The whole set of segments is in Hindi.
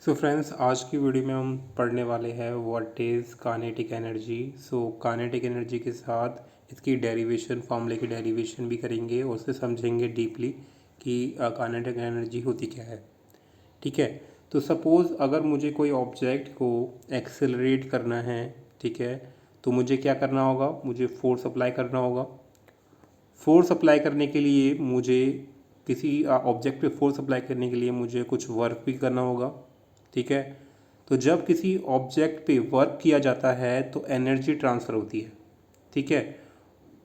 सो फ्रेंड्स, आज की वीडियो में हम पढ़ने वाले हैं what is kinetic energy. So kinetic energy के साथ इसकी डेरिवेशन, फॉर्मूले की डेरिवेशन भी करेंगे और उसे समझेंगे डीपली कि काइनेटिक एनर्जी होती क्या है। ठीक है, तो सपोज़ अगर मुझे कोई ऑब्जेक्ट को एक्सेलरेट करना है, ठीक है, तो मुझे क्या करना होगा? मुझे फोर्स अप्लाई करना होगा। फोर्स अप्लाई करने के लिए मुझे किसी ऑब्जेक्ट पे फोर्स अप्लाई करने के लिए मुझे कुछ वर्क भी करना होगा। ठीक है, तो जब किसी ऑब्जेक्ट पे वर्क किया जाता है तो एनर्जी ट्रांसफ़र होती है। ठीक है,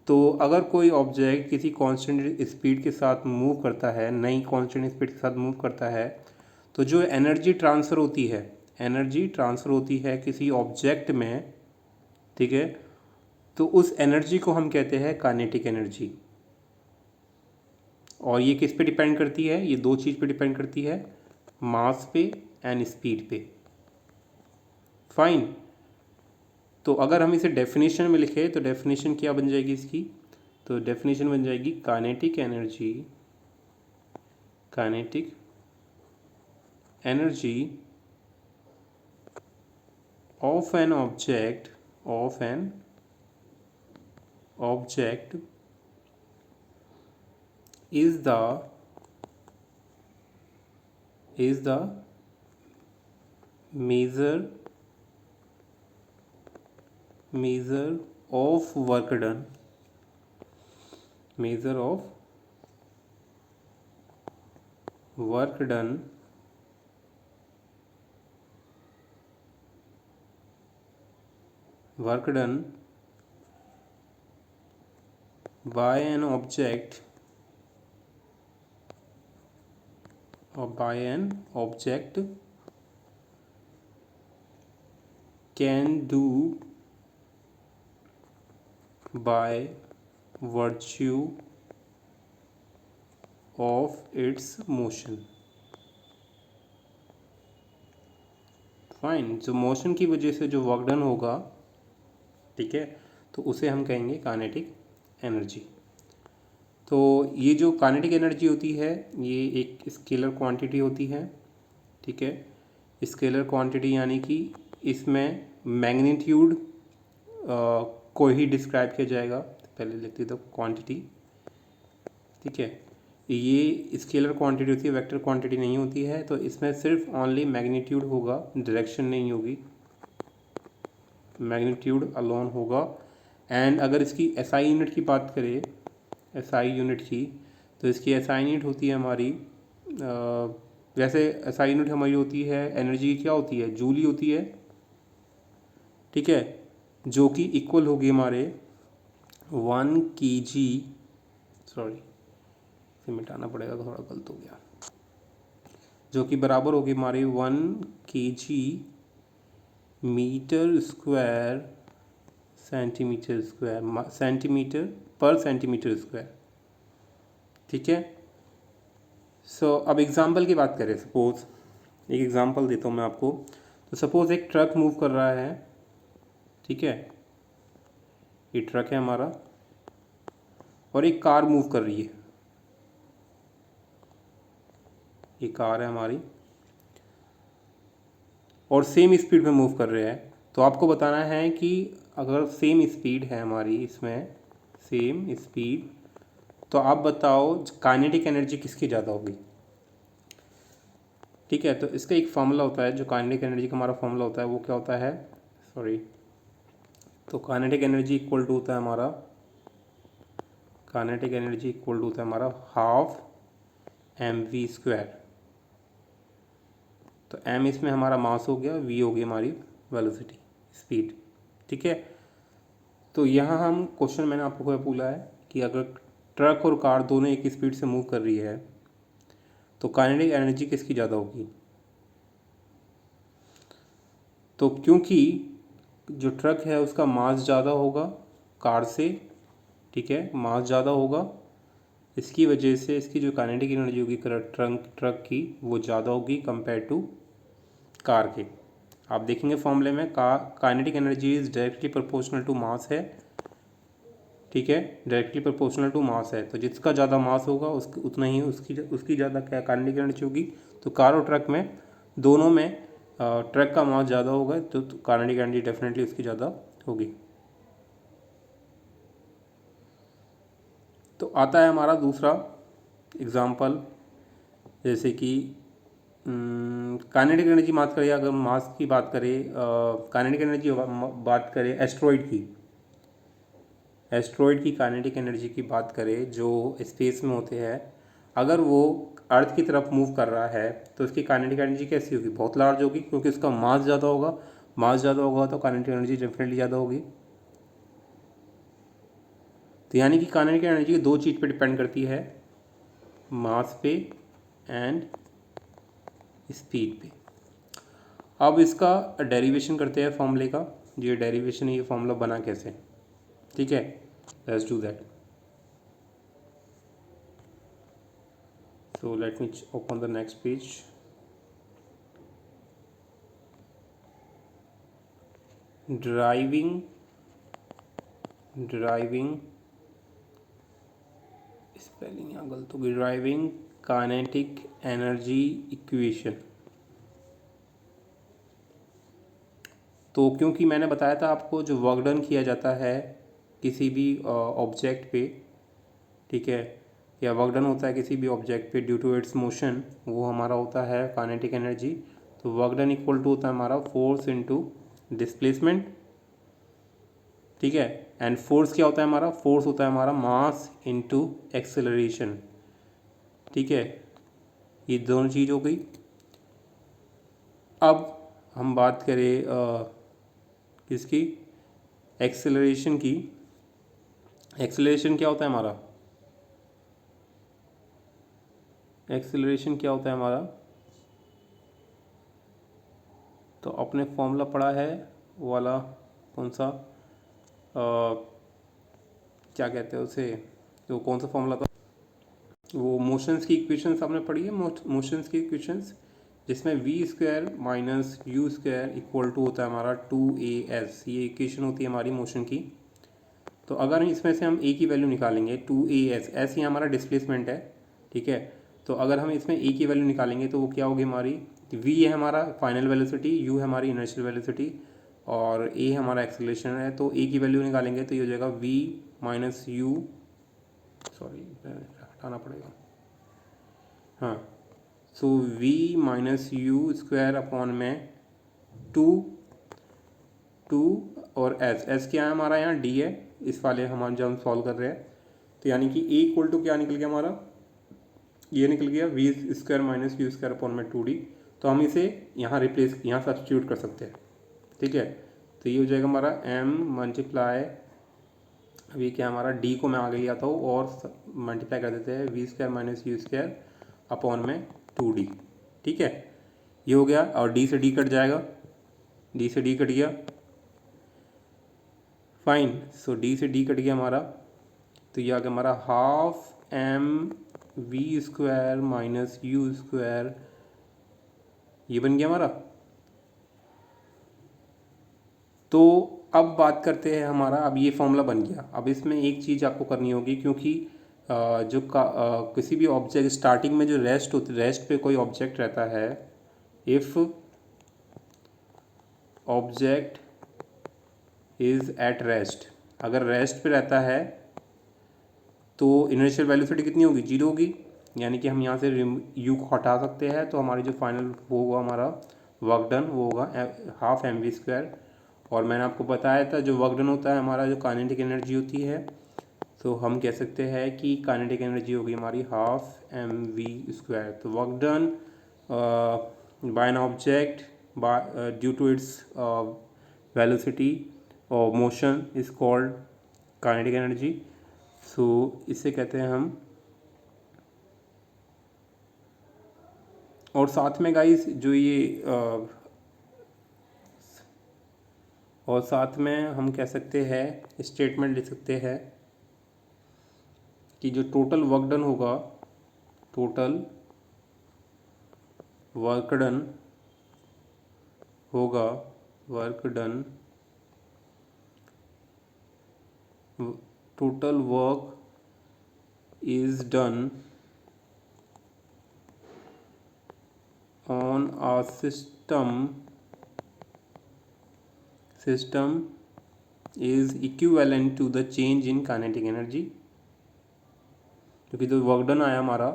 तो अगर कोई ऑब्जेक्ट किसी कांस्टेंट स्पीड के साथ मूव करता है, नई कांस्टेंट स्पीड के साथ मूव करता है, तो जो एनर्जी ट्रांसफ़र होती है, एनर्जी ट्रांसफ़र होती है किसी ऑब्जेक्ट में। ठीक है, तो उस एनर्जी को हम कहते हैं काइनेटिक एनर्जी। और ये किस पे डिपेंड करती है? ये दो चीज़ पे डिपेंड करती है, मास पे एंड स्पीड पे। फाइन, तो अगर हम इसे डेफिनेशन में लिखें तो डेफिनेशन क्या बन जाएगी इसकी? तो डेफिनेशन बन जाएगी kinetic energy, kinetic energy of an object, of an object is the measure of work done, measure of work done by an object, or by an object can do by virtue of its motion। Fine, जो मोशन की वजह से जो वर्क डन होगा, ठीक है, तो उसे हम कहेंगे काइनेटिक एनर्जी। तो ये जो काइनेटिक एनर्जी होती है ये एक स्केलर क्वांटिटी होती है। ठीक है, स्केलर क्वांटिटी यानी कि इसमें मैग्नीट्यूड को ही डिस्क्राइब किया जाएगा। पहले लिखते तो क्वांटिटी। ठीक है, ये स्केलर क्वांटिटी होती है, वेक्टर क्वांटिटी नहीं होती है। तो इसमें सिर्फ ओनली मैग्नीट्यूड होगा, डायरेक्शन नहीं होगी, मैग्नीट्यूड अलोन होगा। एंड अगर इसकी एसआई यूनिट की बात करें, एसआई यूनिट की, तो इसकी एसआई यूनिट होती है हमारी, वैसे एसआई यूनिट हमारी होती है एनर्जी की, क्या होती है? जूल ही होती है। ठीक है, जो कि इक्वल होगी हमारे 1 kg, सॉरी इसे मिटाना पड़ेगा, थोड़ा गलत हो गया, जो कि बराबर होगी हमारी 1 kg metre square centimetre square, centimetre per centimetre square. ठीक है, सो अब एग्जांपल की बात करें, सपोज एक एग्जांपल देता हूँ मैं आपको। तो सपोज एक ट्रक मूव कर रहा है। ठीक है, ये ट्रक है हमारा और एक कार मूव कर रही है, ये कार है हमारी और सेम स्पीड में मूव कर रहे हैं। तो आपको बताना है कि अगर सेम स्पीड है हमारी, इसमें सेम स्पीड, तो आप बताओ काइनेटिक एनर्जी किसकी ज़्यादा होगी। ठीक है, तो इसका एक फार्मूला होता है, जो काइनेटिक एनर्जी का हमारा फार्मूला होता है वो क्या होता है, सॉरी, तो काइनेटिक एनर्जी इक्वल टू होता है हमारा, काइनेटिक एनर्जी इक्वल टू होता है हमारा हाफ mv²। तो m इसमें हमारा मास हो गया, v हो गई हमारी वेलोसिटी, स्पीड। ठीक है, तो यहाँ हम क्वेश्चन मैंने आपको बोला है कि अगर ट्रक और कार दोनों एक स्पीड से मूव कर रही है तो काइनेटिक एनर्जी किसकी ज़्यादा होगी। तो क्योंकि जो ट्रक है उसका मास ज़्यादा होगा कार से, ठीक है, मास ज़्यादा होगा, इसकी वजह से इसकी जो काइनेटिक एनर्जी होगी ट्रक की वो ज़्यादा होगी कंपेयर टू कार के। आप देखेंगे फॉर्मूले में kinetic energy is directly proportional to mass है। ठीक है, डायरेक्टली प्रोपोर्शनल टू मास है, तो जिसका ज़्यादा मास होगा उसकी उतना ही उसकी ज़्यादा क्या काइनेटिक एनर्जी होगी। तो कार और ट्रक में दोनों में ट्रक का मास ज़्यादा होगा तो काइनेटिक एनर्जी डेफिनेटली उसकी ज़्यादा होगी। तो आता है हमारा दूसरा एग्जाम्पल, जैसे कि काइनेटिक एनर्जी बात करें, अगर मास की बात करें, काइनेटिक एनर्जी बात करें एस्ट्रॉइड की काइनेटिक एनर्जी की बात करें जो स्पेस में होते हैं, अगर वो अर्थ की तरफ मूव कर रहा है तो उसकी काइनेटिक एनर्जी कैसी होगी? बहुत लार्ज होगी, क्योंकि उसका मास ज़्यादा होगा। मास ज़्यादा होगा तो काइनेटिक एनर्जी डेफिनेटली ज़्यादा होगी। तो यानी कि काइनेटिक एनर्जी दो चीज़ पे डिपेंड करती है, मास पे एंड स्पीड पे। अब इसका डेरिवेशन करते हैं फॉर्मूले का। ये डेरिवेशन है, ये फॉर्मूला बना कैसे, ठीक है, let's do that. So let me open the next page. Driving spelling यहाँ गलत होगी। Driving kinetic energy equation. तो क्योंकि मैंने बताया था आपको, जो वर्क डन किया जाता है किसी भी ऑब्जेक्ट पे, ठीक है, या वर्क डन होता है किसी भी ऑब्जेक्ट पे ड्यू टू इट्स मोशन, वो हमारा होता है काइनेटिक एनर्जी। तो वर्क डन इक्वल टू होता है हमारा फोर्स इनटू डिस्प्लेसमेंट, ठीक है। एंड फोर्स क्या होता है हमारा? फोर्स होता है हमारा मास इनटू एक्सेलरेशन, ठीक है। ये दोनों चीज़ हो गई। अब हम बात करें किसकी? एक्सेलरेशन की। एक्सेलरेशन क्या होता है हमारा? एक्सेलरेशन क्या होता है हमारा? तो अपने फॉर्मूला पढ़ा है वो वाला, कौन सा, क्या कहते हैं उसे, तो कौन सा फॉर्मूला था वो? मोशंस की इक्वेशंस आपने पढ़ी है, मोशंस की इक्वेशंस, जिसमें v square minus u square equal to होता है हमारा 2AS। ये इक्वेशन होती है हमारी मोशन की। तो अगर इसमें से हम ए की वैल्यू निकालेंगे 2AS, एस ही हमारा डिस्प्लेसमेंट है, ठीक है। तो अगर हम इसमें ए की वैल्यू निकालेंगे तो वो क्या होगी हमारी? वी है हमारा फाइनल वेलोसिटी, यू है हमारी इनर्शियल वेलोसिटी, और ए हमारा एक्सेलरेशन है। तो ए की वैल्यू निकालेंगे तो ये हो जाएगा वी माइनस यू, सॉरी हटाना पड़ेगा, हाँ। So v minus u square upon में टू और एस क्या है हमारा? यहाँ डी है इस वाले हम जब हम सॉल्व कर रहे हैं। तो यानी कि ए इक्वल टू क्या निकल गया हमारा? ये निकल गया v square minus u square upon में 2D। तो हम इसे यहाँ रिप्लेस, यहाँ सब्स्टिट्यूट कर सकते हैं, ठीक है। तो ये हो जाएगा हमारा m मल्टीप्लाई, अभी क्या हमारा डी को मैं आगे लिया था और मल्टीप्लाई कर देते हैं v square minus u square upon में 2D, ठीक है। ये हो गया, और डी से डी कट जाएगा, डी से डी कट गया, फाइन। सो डी से डी कट गया हमारा, तो ये आ गया हमारा half M we square minus u square, ये बन गया हमारा। तो अब बात करते हैं हमारा, अब ये फॉर्मूला बन गया। अब इसमें एक चीज़ आपको करनी होगी, क्योंकि किसी भी ऑब्जेक्ट स्टार्टिंग में जो रेस्ट पे कोई ऑब्जेक्ट रहता है, if object is at rest, अगर रेस्ट पे रहता है तो इनर्शियल वेलोसिटी कितनी होगी? 0 होगी। यानी कि हम यहाँ से यू को हटा सकते हैं, तो हमारी जो फाइनल वो होगा हमारा वर्क डन, वो होगा हाफ एम वी स्क्वायर। और मैंने आपको बताया था जो वर्क डन होता है हमारा, जो काइनेटिक एनर्जी होती है, तो हम कह सकते हैं कि काइनेटिक एनर्जी होगी हमारी हाफ एम वी स्क्वायर। तो work done by an object due to its velocity और motion is called kinetic energy. So इसे कहते हैं हम। और साथ में गाइस जो ये और साथ में हम कह सकते हैं, स्टेटमेंट लिख सकते हैं कि जो टोटल वर्क डन होगा, टोटल वर्क डन होगा, work done, total work is done on a system system is equivalent to the change in kinetic energy, क्योंकि जो वर्क डन आया हमारा,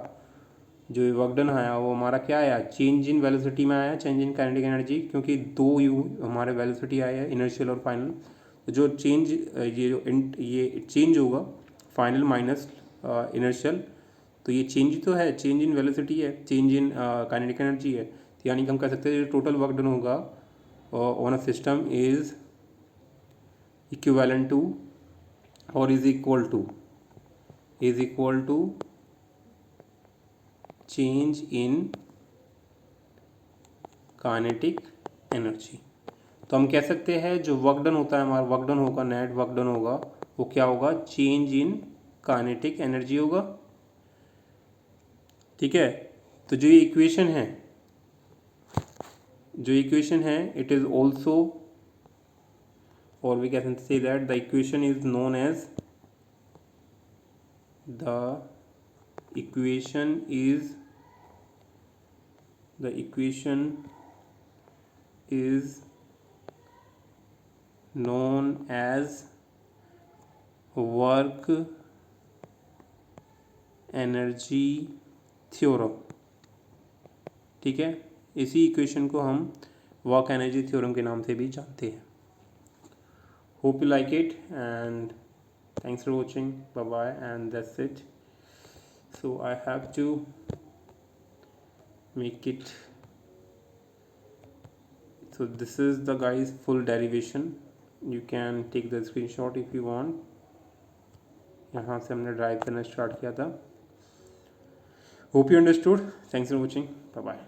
जो वर्क डन आया वो हमारा क्या आया, चेंज इन वेलोसिटी में आया, चेंज इन काइनेटिक एनर्जी, क्योंकि दो यू हमारे वेलोसिटी आया है, इनर्शियल और फाइनल। तो जो चेंज ये चेंज होगा फाइनल माइनस इनर्शियल, तो ये चेंज तो है, चेंज इन वेलोसिटी है, चेंज इन काइनेटिक एनर्जी है। तो यानी कि हम कह सकते हैं जो टोटल वर्क डन होगा on a system is equivalent to और is equal to change in kinetic energy. तो हम कह सकते हैं जो वर्क डन होता है हमारा, वर्क डन होगा, नेट वर्क डन होगा, वो क्या होगा, चेंज इन काइनेटिक एनर्जी होगा। ठीक है, तो जो ये इक्वेशन है इट इज ऑल्सो, और we can say that the equation is known as the equation is known as work energy theorem। ठीक है, इसी इक्वेशन को हम वर्क एनर्जी थ्योरम के नाम से भी जानते हैं। Hope you like it and thanks for watching, bye bye and that's it. So I have to make it, so this is the guys full derivation, you can take the screenshot if you want। यहाँ से हमने ड्राइव करना स्टार्ट किया था। Hope you understood, thanks for watching, bye bye.